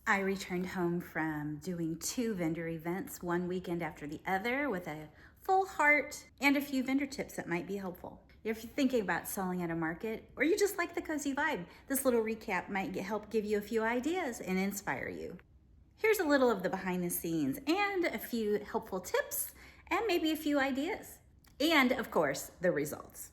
I returned home from doing 2 vendor events, one weekend after the other, with a full heart and a few vendor tips that might be helpful. If you're thinking about selling at a market, or you just like the cozy vibe, this little recap might help give you a few ideas and inspire you. Here's a little of the behind the scenes and a few helpful tips and maybe a few ideas. And of course, the results.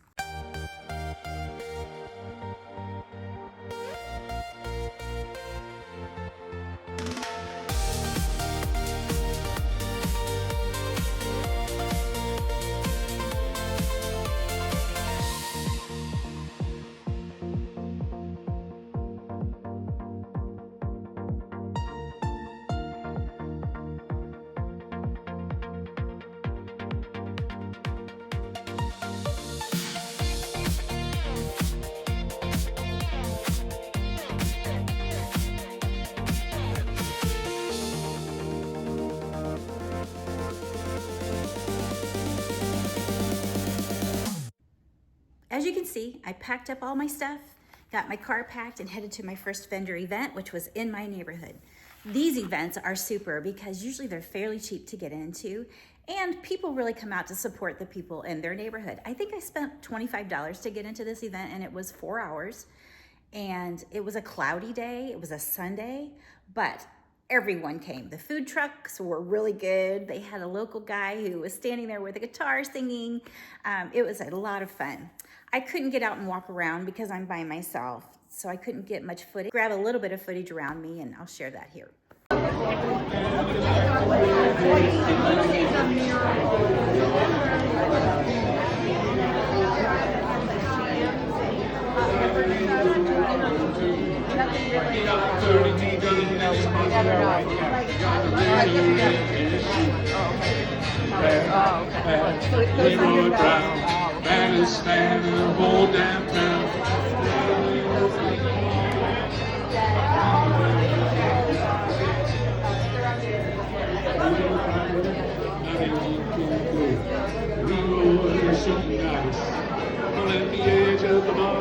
As you can see, I packed up all my stuff, got my car packed, and headed to my first vendor event, which was in my neighborhood. These events are super because usually they're fairly cheap to get into, and people really come out to support the people in their neighborhood. I think I spent $25 to get into this event, and it was 4 hours. And it was a cloudy day, it was a Sunday, but everyone came. The food trucks were really good. They had a local guy who was standing there with a guitar singing. It was a lot of fun. I couldn't get out and walk around because I'm by myself, so I couldn't get much footage. Grab a little bit of footage around me and I'll share that here. Leroy Brown, man is standing in the whole damn town. Leroy is shooting dice. On the edge of the bar,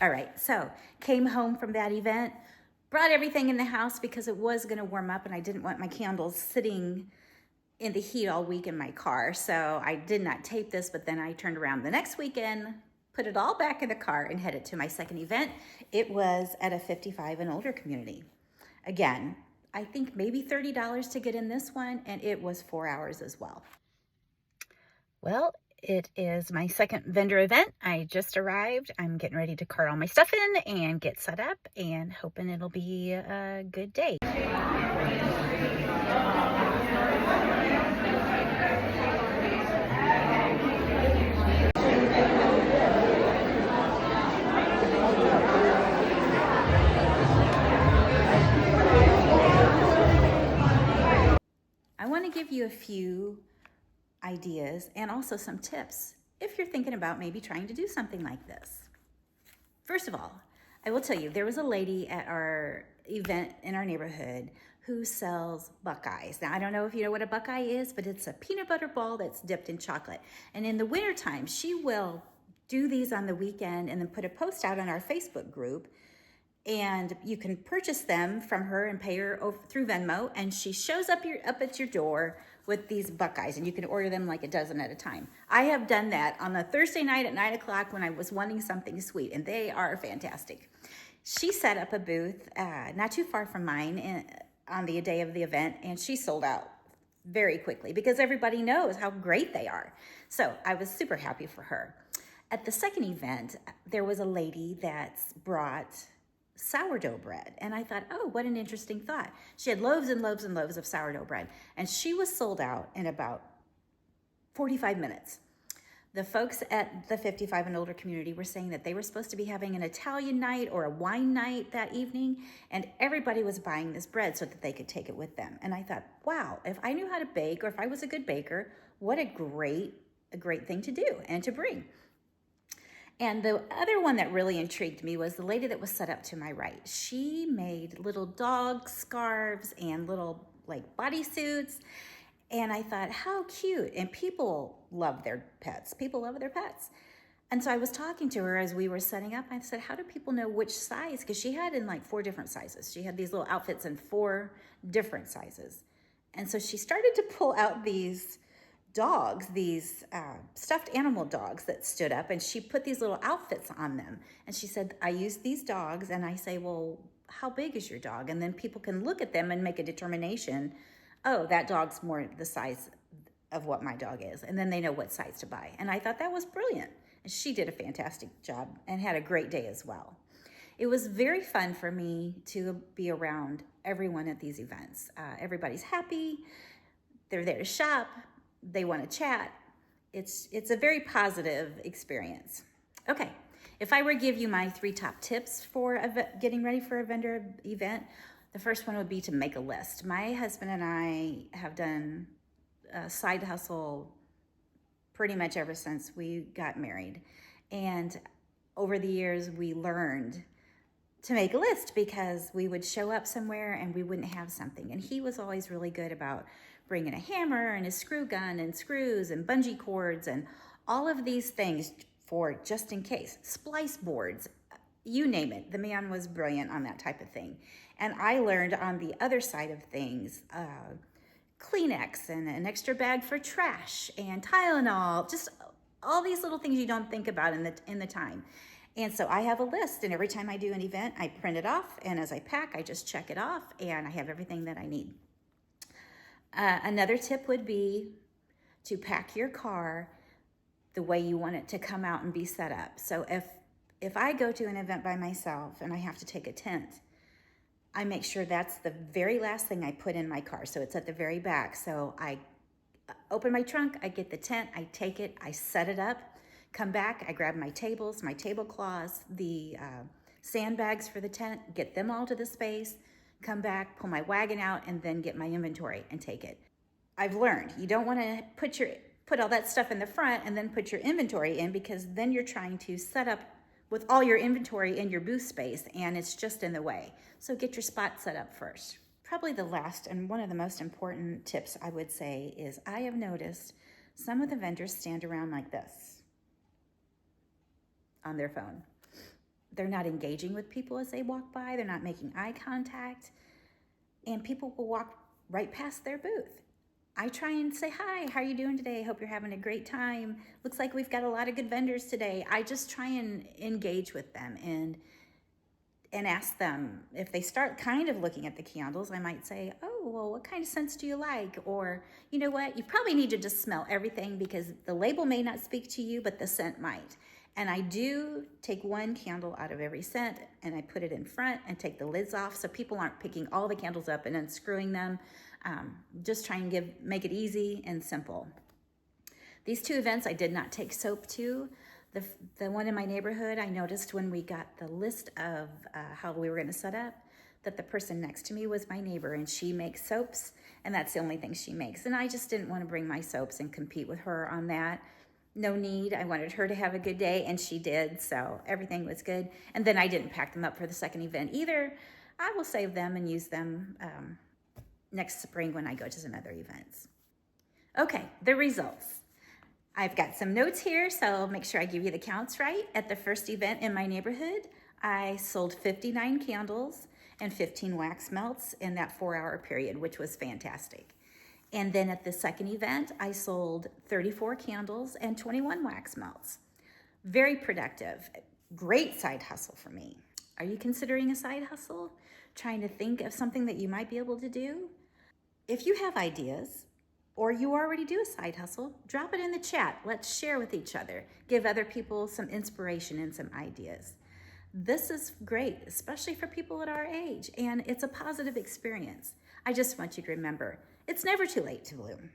All right, so came home from that event, brought everything in the house because it was gonna warm up and I didn't want my candles sitting in the heat all week in my car. So I did not tape this, but then I turned around the next weekend, put it all back in the car and headed to my second event. It was at a 55 and older community. Again, I think maybe $30 to get in this one, and it was 4 hours as well. Well, it is my second vendor event. I just arrived. I'm getting ready to cart all my stuff in and get set up and hoping it'll be a good day. I want to give you a few ideas and also some tips if you're thinking about maybe trying to do something like this. First of all, I will tell you, there was a lady at our event in our neighborhood who sells Buckeyes. Now, I don't know if you know what a Buckeye is, but it's a peanut butter ball that's dipped in chocolate. And in the wintertime, she will do these on the weekend and then put a post out on our Facebook group. And you can purchase them from her and pay her through Venmo. And she shows up at your door with these Buckeyes, and you can order them like a dozen at a time. I have done that on a Thursday night at 9 o'clock when I was wanting something sweet, and they are fantastic. She set up a booth not too far from mine on the day of the event, and she sold out very quickly because everybody knows how great they are. So I was super happy for her. At the second event, there was a lady that's brought sourdough bread. And I thought, oh, what an interesting thought. She had loaves and loaves and loaves of sourdough bread. And she was sold out in about 45 minutes. The folks at the 55 and older community were saying that they were supposed to be having an Italian night or a wine night that evening. And everybody was buying this bread so that they could take it with them. And I thought, wow, if I knew how to bake or if I was a good baker, what a great thing to do and to bring. And the other one that really intrigued me was the lady that was set up to my right. She made little dog scarves and little like bodysuits. And I thought, how cute. And people love their pets. People love their pets. And so I was talking to her as we were setting up. I said, how do people know which size? Because she had in like 4 different sizes. She had these little outfits in 4 different sizes. And so she started to pull out these dogs, these stuffed animal dogs that stood up, and she put these little outfits on them. And she said, I use these dogs, and I say, well, how big is your dog? And then people can look at them and make a determination, oh, that dog's more the size of what my dog is. And then they know what size to buy. And I thought that was brilliant. And she did a fantastic job and had a great day as well. It was very fun for me to be around everyone at these events. Everybody's happy. They're there to shop. They want to chat. It's a very positive experience. Okay, if I were to give you my 3 top tips for getting ready for a vendor event, the first one would be to make a list. My husband and I have done a side hustle pretty much ever since we got married. And over the years, we learned to make a list because we would show up somewhere and we wouldn't have something. And he was always really good about bringing a hammer and a screw gun and screws and bungee cords and all of these things for just in case. Splice boards, you name it. The man was brilliant on that type of thing. And I learned on the other side of things, Kleenex and an extra bag for trash and Tylenol, just all these little things you don't think about in the time. And so I have a list, and every time I do an event, I print it off, and as I pack, I just check it off, and I have everything that I need. Another tip would be to pack your car the way you want it to come out and be set up. So if I go to an event by myself and I have to take a tent, I make sure that's the very last thing I put in my car. So it's at the very back. So I open my trunk, I get the tent, I take it, I set it up, come back, I grab my tables, my tablecloths, the sandbags for the tent, get them all to the space, come back, pull my wagon out, and then get my inventory and take it. I've learned you don't want to put all that stuff in the front and then put your inventory in, because then you're trying to set up with all your inventory in your booth space and it's just in the way. So get your spot set up first. Probably the last and one of the most important tips I would say is I have noticed some of the vendors stand around like this on their phone. They're not engaging with people as they walk by. They're not making eye contact. And people will walk right past their booth. I try and say, hi, how are you doing today? Hope you're having a great time. Looks like we've got a lot of good vendors today. I just try and engage with them and ask them. If they start kind of looking at the candles, I might say, oh, well, what kind of scents do you like? Or, you know what, you probably need to just smell everything, because the label may not speak to you, but the scent might. And I do take one candle out of every scent and I put it in front and take the lids off so people aren't picking all the candles up and unscrewing them. Just try and make it easy and simple. These 2 events I did not take soap to. The one in my neighborhood, I noticed when we got the list of how we were going to set up, that the person next to me was my neighbor, and she makes soaps, and that's the only thing she makes. And I just didn't want to bring my soaps and compete with her on that. No need. I wanted her to have a good day, and she did, so everything was good. And then I didn't pack them up for the second event either. I will save them and use them next spring when I go to some other events. Okay, the results. I've got some notes here, so I'll make sure I give you the counts right. At the first event in my neighborhood, I sold 59 candles and 15 wax melts in that 4-hour period, which was fantastic. And then at the second event, I sold 34 candles and 21 wax melts. Very productive. Great side hustle for me. Are you considering a side hustle? Trying to think of something that you might be able to do? If you have ideas, or you already do a side hustle, drop it in the chat. Let's share with each other. Give other people some inspiration and some ideas. This is great, especially for people at our age, and it's a positive experience. I just want you to remember, it's never too late to bloom.